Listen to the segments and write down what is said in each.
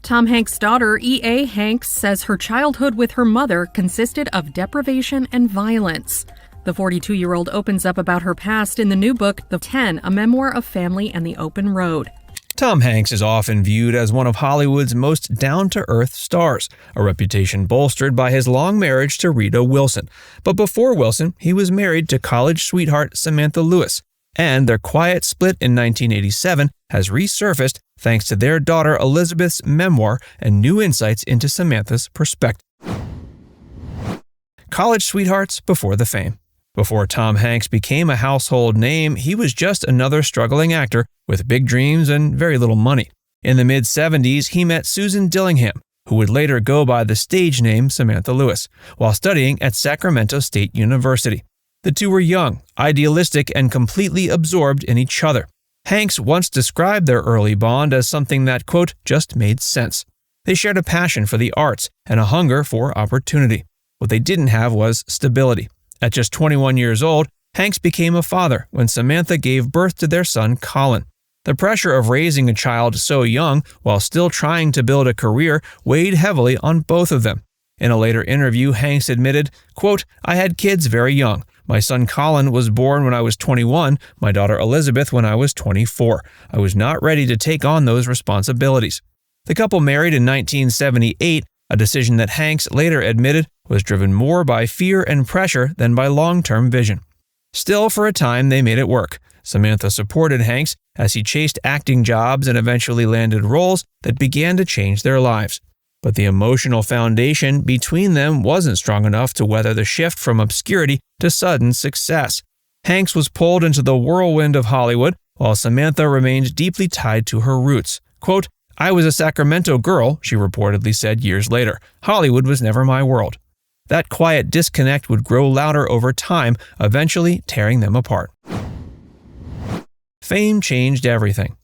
Tom Hanks' daughter, E.A. Hanks, says her childhood with her mother consisted of deprivation and violence. The 42-year-old opens up about her past in the new book, The 10, a memoir of family and the open road. Tom Hanks is often viewed as one of Hollywood's most down-to-earth stars, a reputation bolstered by his long marriage to Rita Wilson. But before Wilson, he was married to college sweetheart Samantha Lewes, and their quiet split in 1987 has resurfaced thanks to their daughter Elizabeth's memoir and new insights into Samantha's perspective. College sweethearts before the fame. Before Tom Hanks became a household name, he was just another struggling actor with big dreams and very little money. In the mid-70s, he met Susan Dillingham, who would later go by the stage name Samantha Lewes, while studying at Sacramento State University. The two were young, idealistic, and completely absorbed in each other. Hanks once described their early bond as something that, quote, just made sense. They shared a passion for the arts and a hunger for opportunity. What they didn't have was stability. At just 21 years old, Hanks became a father when Samantha gave birth to their son, Colin. The pressure of raising a child so young while still trying to build a career weighed heavily on both of them. In a later interview, Hanks admitted, quote, I had kids very young. My son Colin was born when I was 21, my daughter Elizabeth when I was 24. I was not ready to take on those responsibilities. The couple married in 1978, a decision that Hanks later admitted was driven more by fear and pressure than by long-term vision. Still, for a time, they made it work. Samantha supported Hanks as he chased acting jobs and eventually landed roles that began to change their lives. But the emotional foundation between them wasn't strong enough to weather the shift from obscurity to sudden success. Hanks was pulled into the whirlwind of Hollywood, while Samantha remained deeply tied to her roots. Quote, I was a Sacramento girl, she reportedly said years later. Hollywood was never my world. That quiet disconnect would grow louder over time, eventually tearing them apart. Fame changed everything.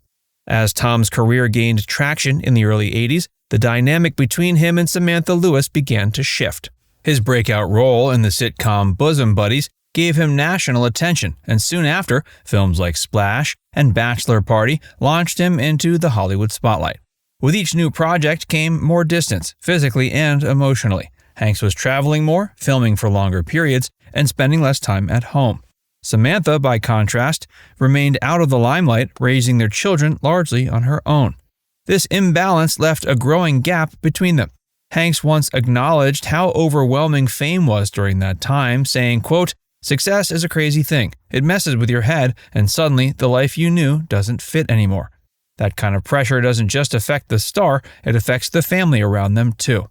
As Tom's career gained traction in the early 80s, the dynamic between him and Samantha Lewes began to shift. His breakout role in the sitcom Bosom Buddies gave him national attention, and soon after, films like Splash and Bachelor Party launched him into the Hollywood spotlight. With each new project came more distance, physically and emotionally. Hanks was traveling more, filming for longer periods, and spending less time at home. Samantha, by contrast, remained out of the limelight, raising their children largely on her own. This imbalance left a growing gap between them. Hanks once acknowledged how overwhelming fame was during that time, saying, quote, success is a crazy thing. It messes with your head, and suddenly the life you knew doesn't fit anymore. That kind of pressure doesn't just affect the star, it affects the family around them too.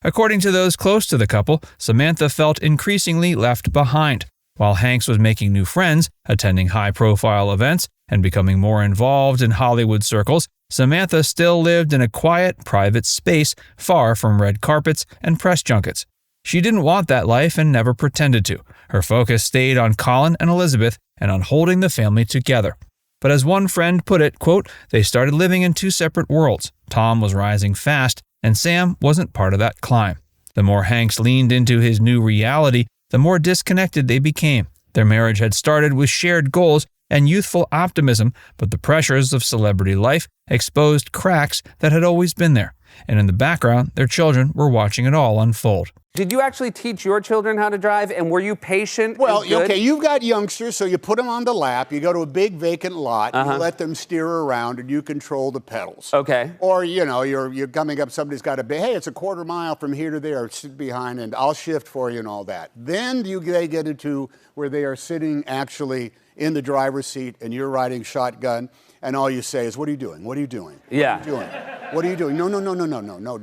According to those close to the couple, Samantha felt increasingly left behind. While Hanks was making new friends, attending high-profile events, and becoming more involved in Hollywood circles, Samantha still lived in a quiet, private space far from red carpets and press junkets. She didn't want that life and never pretended to. Her focus stayed on Colin and Elizabeth and on holding the family together. But as one friend put it, quote, they started living in two separate worlds. Tom was rising fast, and Sam wasn't part of that climb. The more Hanks leaned into his new reality, the more disconnected they became. Their marriage had started with shared goals and youthful optimism, but the pressures of celebrity life exposed cracks that had always been there. And in the background, their children were watching it all unfold. Did you actually teach your children how to drive, and were you patient? Well, okay, you've got youngsters, so you put them on the lap, you go to a big vacant lot, you let them steer around, and you control the pedals. Okay. Or, you know, you're coming up, somebody's got to hey, it's a quarter mile from here to there, sit behind, and I'll shift for you and all that. Then they get into where they are sitting actually in the driver's seat, and you're riding shotgun, and all you say is, what are you doing? What are you doing? Yeah. What are you doing? What are you doing?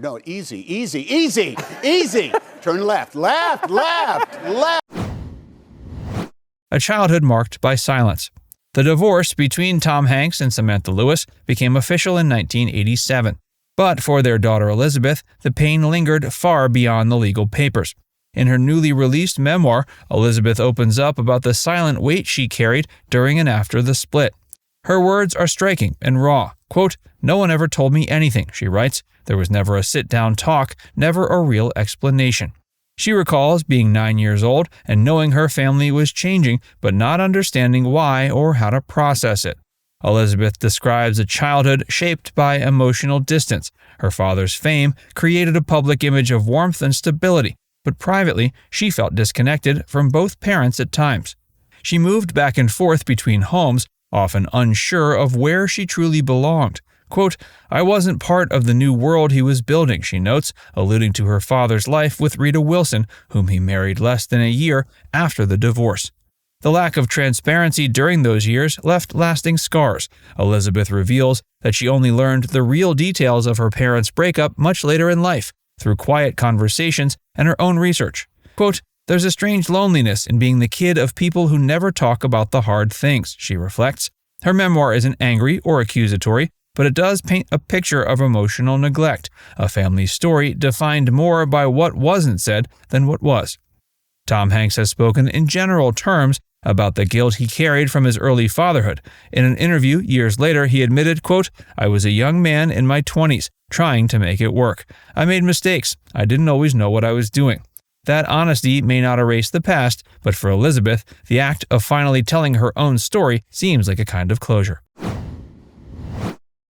No, easy. Turn left. A childhood marked by silence. The divorce between Tom Hanks and Samantha Lewes became official in 1987. But for their daughter Elizabeth, the pain lingered far beyond the legal papers. In her newly released memoir, Elizabeth opens up about the silent weight she carried during and after the split. Her words are striking and raw. Quote, no one ever told me anything, she writes. There was never a sit-down talk, never a real explanation. She recalls being 9 years old and knowing her family was changing, but not understanding why or how to process it. Elizabeth describes a childhood shaped by emotional distance. Her father's fame created a public image of warmth and stability, but privately, she felt disconnected from both parents at times. She moved back and forth between homes, often unsure of where she truly belonged. Quote, "I wasn't part of the new world he was building," she notes, alluding to her father's life with Rita Wilson, whom he married less than a year after the divorce. The lack of transparency during those years left lasting scars. Elizabeth reveals that she only learned the real details of her parents' breakup much later in life, through quiet conversations and her own research. Quote, "There's a strange loneliness in being the kid of people who never talk about the hard things," she reflects. Her memoir isn't angry or accusatory, but it does paint a picture of emotional neglect, a family story defined more by what wasn't said than what was. Tom Hanks has spoken in general terms about the guilt he carried from his early fatherhood. In an interview years later, he admitted, quote, "I was a young man in my 20s, trying to make it work. I made mistakes. I didn't always know what I was doing." That honesty may not erase the past, but for Elizabeth, the act of finally telling her own story seems like a kind of closure.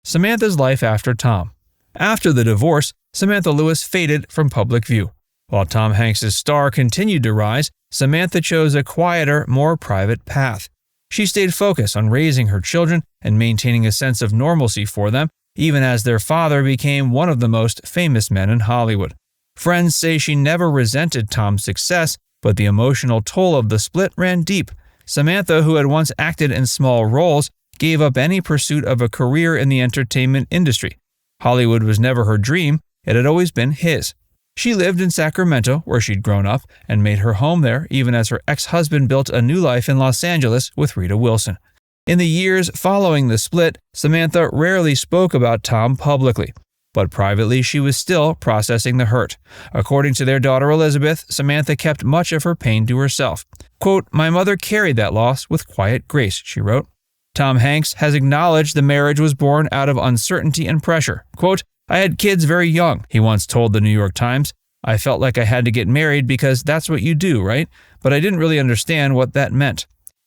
Samantha's life after Tom. After the divorce, Samantha Lewes faded from public view. While Tom Hanks' star continued to rise, Samantha chose a quieter, more private path. She stayed focused on raising her children and maintaining a sense of normalcy for them, even as their father became one of the most famous men in Hollywood. Friends say she never resented Tom's success, but the emotional toll of the split ran deep. Samantha, who had once acted in small roles, gave up any pursuit of a career in the entertainment industry. Hollywood was never her dream, it had always been his. She lived in Sacramento, where she'd grown up, and made her home there even as her ex-husband built a new life in Los Angeles with Rita Wilson. In the years following the split, Samantha rarely spoke about Tom publicly, but privately she was still processing the hurt. According to their daughter Elizabeth, Samantha kept much of her pain to herself. Quote, "My mother carried that loss with quiet grace," she wrote. Tom Hanks has acknowledged the marriage was born out of uncertainty and pressure. Quote, "I had kids very young," he once told the New York Times. "I felt like I had to get married because that's what you do, right? But I didn't really understand what that meant."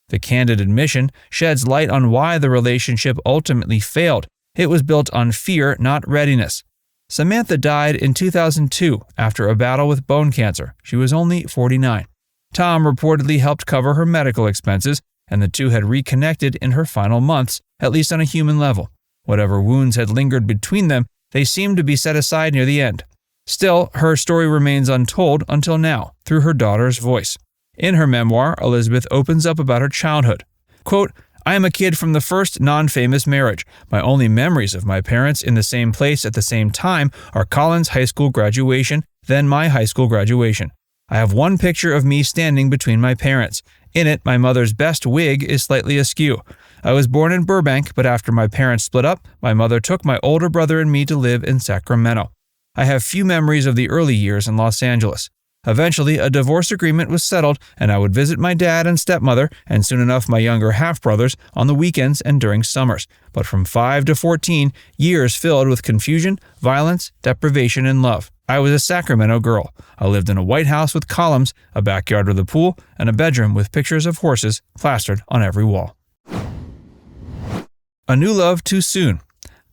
The candid admission sheds light on why the relationship ultimately failed. It was built on fear, not readiness. Samantha died in 2002 after a battle with bone cancer. She was only 49. Tom reportedly helped cover her medical expenses, and the two had reconnected in her final months, at least on a human level. Whatever wounds had lingered between them, they seemed to be set aside near the end. Still, her story remains untold until now, through her daughter's voice. In her memoir, Elizabeth opens up about her childhood. Quote, "I am a kid from the first non-famous marriage. My only memories of my parents in the same place at the same time are Colin's high school graduation, then my high school graduation. I have one picture of me standing between my parents. In it, my mother's best wig is slightly askew. I was born in Burbank, but after my parents split up, my mother took my older brother and me to live in Sacramento. I have few memories of the early years in Los Angeles. Eventually, a divorce agreement was settled, and I would visit my dad and stepmother, and soon enough my younger half-brothers, on the weekends and during summers. But from 5 to 14, years filled with confusion, violence, deprivation, and love. I was a Sacramento girl. I lived in a white house with columns, a backyard with a pool, and a bedroom with pictures of horses plastered on every wall." A new love too soon.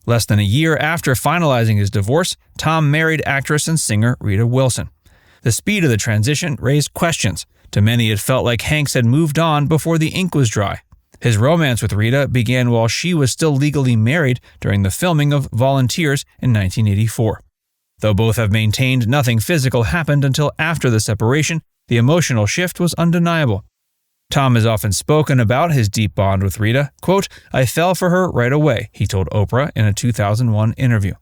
Less than a year after finalizing his divorce, Tom married actress and singer Rita Wilson. The speed of the transition raised questions. To many, it felt like Hanks had moved on before the ink was dry. His romance with Rita began while she was still legally married during the filming of Volunteers in 1984. Though both have maintained nothing physical happened until after the separation, the emotional shift was undeniable. Tom has often spoken about his deep bond with Rita. Quote, "I fell for her right away," he told Oprah in a 2001 interview.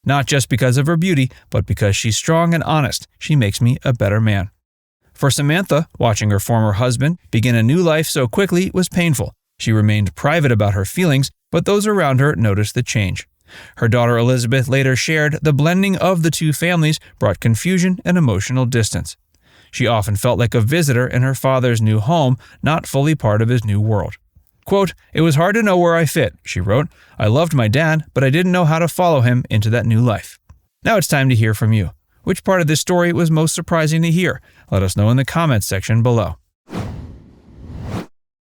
"Not just because of her beauty, but because she's strong and honest. She makes me a better man." For Samantha, watching her former husband begin a new life so quickly was painful. She remained private about her feelings, but those around her noticed the change. Her daughter Elizabeth later shared the blending of the two families brought confusion and emotional distance. She often felt like a visitor in her father's new home, not fully part of his new world. Quote, "It was hard to know where I fit," she wrote. "I loved my dad, but I didn't know how to follow him into that new life." Now it's time to hear from you. Which part of this story was most surprising to hear? Let us know in the comments section below.